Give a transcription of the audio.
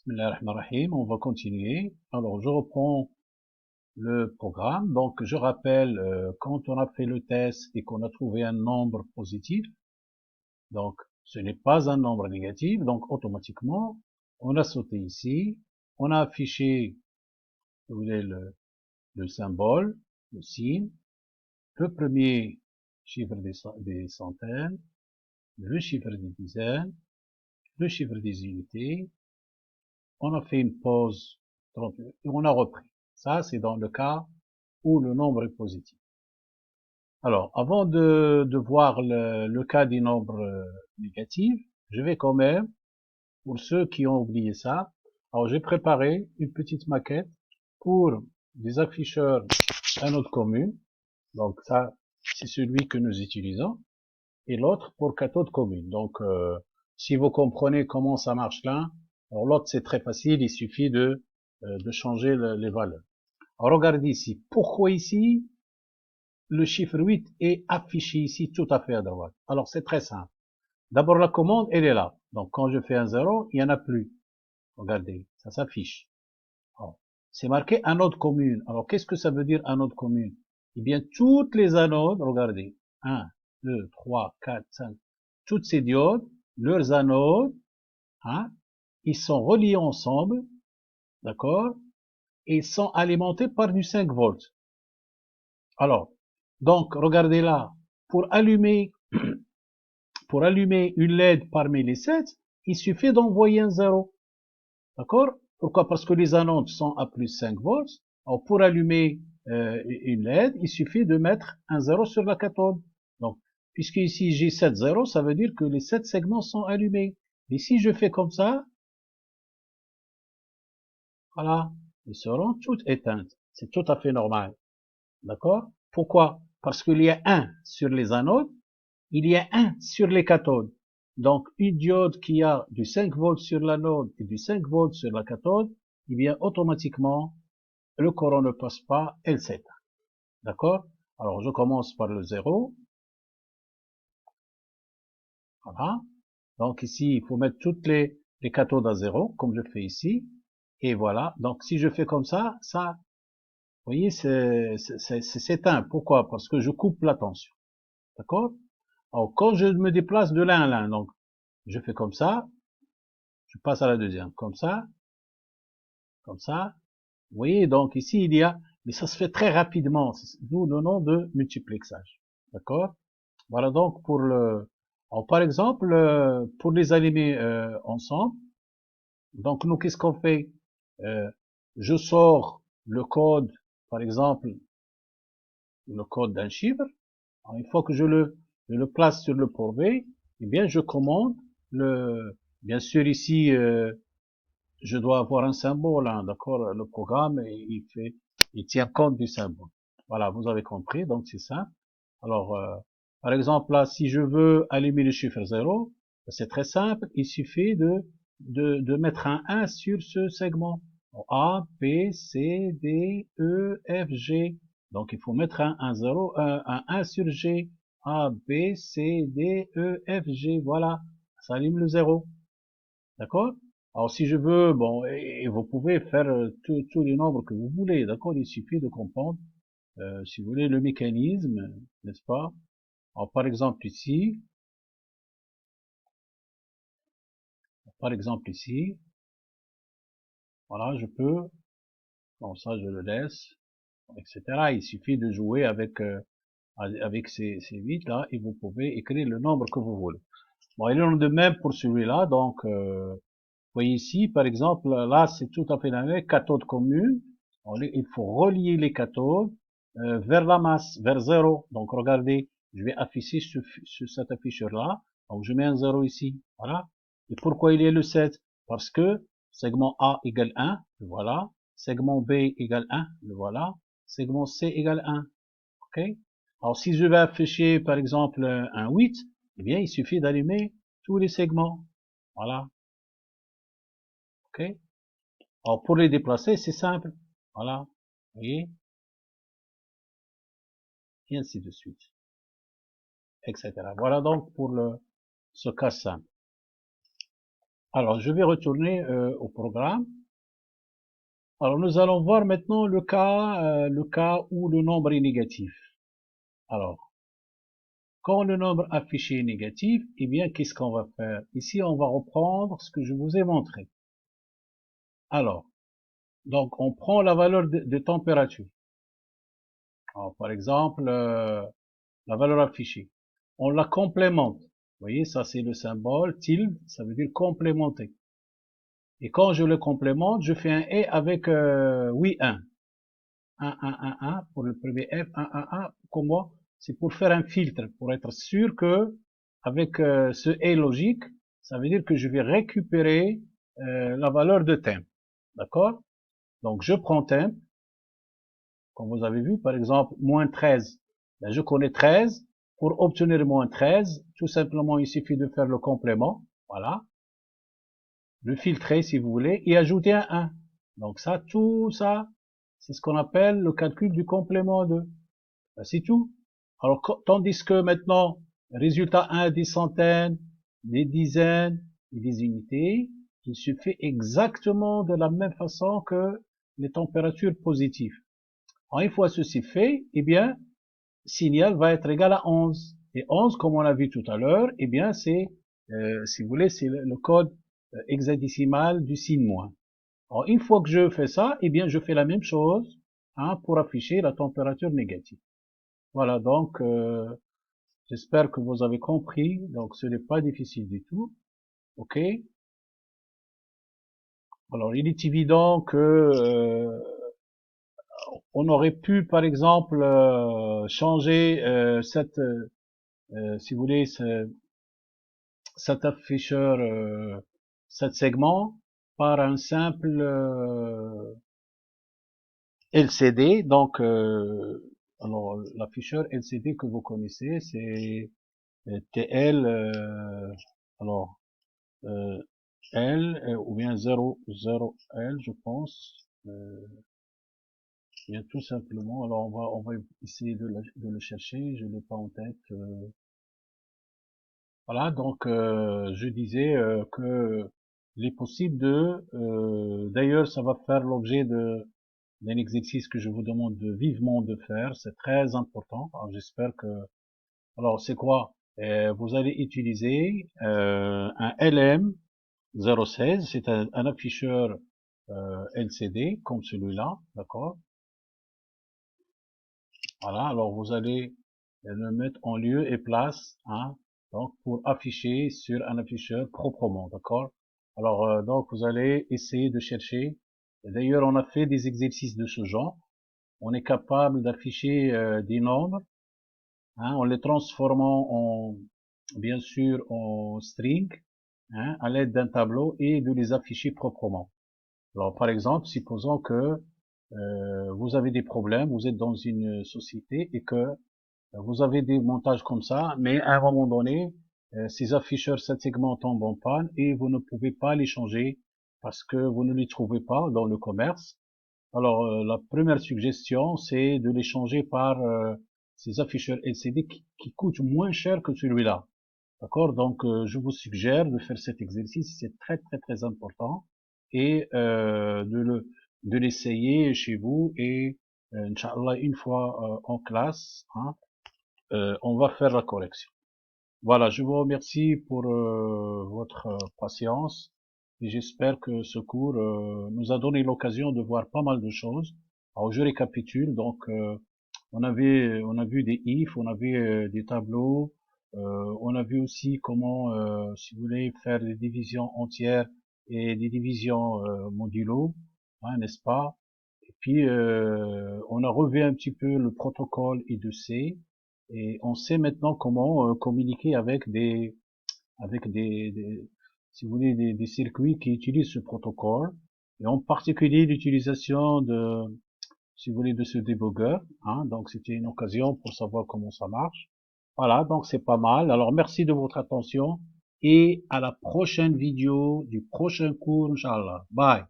Bismillahirrahmanirrahim, on va continuer. Alors, je reprends le programme. Donc, je rappelle, quand on a fait le test et qu'on a trouvé un nombre positif, donc ce n'est pas un nombre négatif, donc automatiquement, on a sauté ici, on a affiché, si vous voulez, le symbole, le signe, le premier chiffre des centaines, le chiffre des dizaines, le chiffre des unités. On a fait une pause 30 minutes et on a repris. Ça, c'est dans le cas où le nombre est positif. Alors, avant de voir le cas des nombres négatifs, je vais quand même, pour ceux qui ont oublié ça, alors j'ai préparé une petite maquette pour des afficheurs à notre commune. Donc ça, c'est celui que nous utilisons. Et l'autre pour cathode commune. Donc, si vous comprenez comment ça marche là, alors l'autre c'est très facile, il suffit de changer les valeurs. Alors, regardez ici. Pourquoi ici le chiffre 8 est affiché ici tout à fait à droite? Alors, c'est très simple. D'abord, la commande, elle est là. Donc, quand je fais un 0, il n'y en a plus. Regardez, ça s'affiche. C'est marqué anode commune. Alors, qu'est-ce que ça veut dire anode commune? Eh bien, toutes les anodes, regardez, 1, 2, 3, 4, 5, toutes ces diodes, leurs anodes, hein, ils sont reliés ensemble, d'accord, et sont alimentés par du 5 volts. Alors, donc, regardez là, pour allumer, pour allumer une LED parmi les 7, il suffit d'envoyer un 0. D'accord? Pourquoi? Parce que les anodes sont à plus 5 volts. Alors, pour allumer une LED, il suffit de mettre un 0 sur la cathode. Donc, puisque ici j'ai 7 0, ça veut dire que les 7 segments sont allumés. Et si je fais comme ça, voilà, ils seront toutes éteintes. C'est tout à fait normal. D'accord? Pourquoi? Parce qu'il y a un sur les anodes, il y a un sur les cathodes. Donc, une diode qui a du 5 volts sur l'anode et du 5 volts sur la cathode, eh bien, automatiquement, le courant ne passe pas, elle s'éteint. D'accord? Alors, je commence par le 0. Voilà. Donc, ici, il faut mettre toutes les cathodes à 0, comme je fais ici. Et voilà. Donc, si je fais comme ça, vous voyez, c'est éteint. Pourquoi? Parce que je coupe la tension. D'accord? Alors, quand je me déplace de l'un à l'un, donc, je fais comme ça, je passe à la deuxième. Comme ça, comme ça. Vous voyez, donc ici, il y a, mais ça se fait très rapidement, d'où le nom de multiplexage. D'accord? Voilà donc pour le, alors, par exemple, pour les allumer ensemble, donc nous, qu'est-ce qu'on fait? Euh, je sors le code, par exemple, le code d'un chiffre. Alors, une fois que je le place sur le port B, eh bien, je commande le, bien sûr ici, je dois avoir un symbole, hein, d'accord? Le programme, il tient compte du symbole. Voilà, vous avez compris, donc c'est ça. Alors, par exemple, là, si je veux allumer le chiffre 0, c'est très simple, il suffit de mettre un 1 sur ce segment. A, B, C, D, E, F, G. Donc, il faut mettre un 0, un 1 sur G. A, B, C, D, E, F, G. Voilà, ça allume le 0. D'accord? Alors, si je veux, bon, et vous pouvez faire tous les nombres que vous voulez, d'accord? Il suffit de comprendre, si vous voulez, le mécanisme, n'est-ce pas? Alors, par exemple ici, voilà, je peux, bon, ça, je le laisse, etc. Il suffit de jouer avec ces 8 là, et vous pouvez écrire le nombre que vous voulez. Bon, il en est de même pour celui-là, donc, vous voyez ici, par exemple, là, c'est tout à fait la même, cathode commune. Il faut relier les cathodes vers la masse, vers 0. Donc, regardez, je vais afficher cet afficheur-là. Donc, je mets un 0 ici. Voilà. Et pourquoi il y a le 7? Parce que segment A égale 1, le voilà. Segment B égale 1, le voilà. Segment C égale 1. OK? Alors, si je vais afficher, par exemple, un 8, eh bien, il suffit d'allumer tous les segments. Voilà. OK? Alors, pour les déplacer, c'est simple. Voilà. Vous voyez? Et ainsi de suite. Etc. Voilà donc pour ce cas simple. Alors, je vais retourner au programme. Alors, nous allons voir maintenant le cas où le nombre est négatif. Alors, quand le nombre affiché est négatif, eh bien, qu'est-ce qu'on va faire? Ici, on va reprendre ce que je vous ai montré. Alors, donc, on prend la valeur de température. Alors, par exemple, la valeur affichée. On la complémente. Vous voyez, ça c'est le symbole tilde, ça veut dire complémenter. Et quand je le complémente, je fais un et avec oui 1. 1 pour le premier F, 1. Comment? C'est pour faire un filtre, pour être sûr que avec ce et logique, ça veut dire que je vais récupérer la valeur de temp. D'accord? Donc je prends temp, comme vous avez vu, par exemple, moins 13. Ben, je connais 13. Pour obtenir moins 13, tout simplement, il suffit de faire le complément. Voilà. Le filtrer, si vous voulez, et ajouter un 1. Donc ça, tout ça, c'est ce qu'on appelle le calcul du complément de. Ben, c'est tout. Alors, tandis que maintenant, résultat 1 des centaines, des dizaines et des unités, il se fait exactement de la même façon que les températures positives. Alors, une fois ceci fait, eh bien, signal va être égal à 11. Et 11, comme on l'a vu tout à l'heure, eh bien, c'est, si vous voulez, c'est le code hexadécimal du signe moins. Alors, une fois que je fais ça, eh bien, je fais la même chose pour afficher la température négative. Voilà, donc, j'espère que vous avez compris. Donc, ce n'est pas difficile du tout. OK? Alors, il est évident que on aurait pu, par exemple, changer si vous voulez, cet afficheur, cet segment par un simple LCD. Donc, alors l'afficheur LCD que vous connaissez, c'est TL, alors L ou bien 0 L, je pense. Bien tout simplement. Alors on va essayer de le chercher. Je l'ai pas en tête. Voilà, donc je disais que il est possible d'ailleurs ça va faire l'objet d'un exercice que je vous demande vivement de faire, c'est très important. Alors j'espère que, alors c'est quoi? Vous allez utiliser un LM016, c'est un afficheur LCD comme celui-là, d'accord? Voilà, alors vous allez le mettre en lieu et place, donc pour afficher sur un afficheur proprement, d'accord? Alors donc vous allez essayer de chercher. D'ailleurs, on a fait des exercices de ce genre. On est capable d'afficher des nombres, en les transformant en, bien sûr, en string, à l'aide d'un tableau et de les afficher proprement. Alors par exemple, supposons que vous avez des problèmes, vous êtes dans une société et que vous avez des montages comme ça, mais à un moment donné, ces afficheurs 7 segments tombent en panne et vous ne pouvez pas les changer parce que vous ne les trouvez pas dans le commerce. Alors, la première suggestion, c'est de les changer par ces afficheurs LCD qui coûtent moins cher que celui-là. D'accord? Donc, je vous suggère de faire cet exercice, c'est très très très important, et de l'essayer chez vous, et Inch'Allah, une fois en classe, on va faire la correction. Voilà, je vous remercie pour votre patience et j'espère que ce cours nous a donné l'occasion de voir pas mal de choses. Alors je récapitule, donc on a vu des ifs, on a vu des tableaux, on a vu aussi comment, si vous voulez, faire des divisions entières et des divisions modulo, n'est-ce pas? Et puis on a revu un petit peu le protocole I2C. Et on sait maintenant comment communiquer avec si vous voulez, des circuits qui utilisent ce protocole, et en particulier l'utilisation si vous voulez, de ce debugger. Donc c'était une occasion pour savoir comment ça marche. Voilà, donc c'est pas mal. Alors merci de votre attention et à la prochaine vidéo du prochain cours, Inch'Allah. Bye.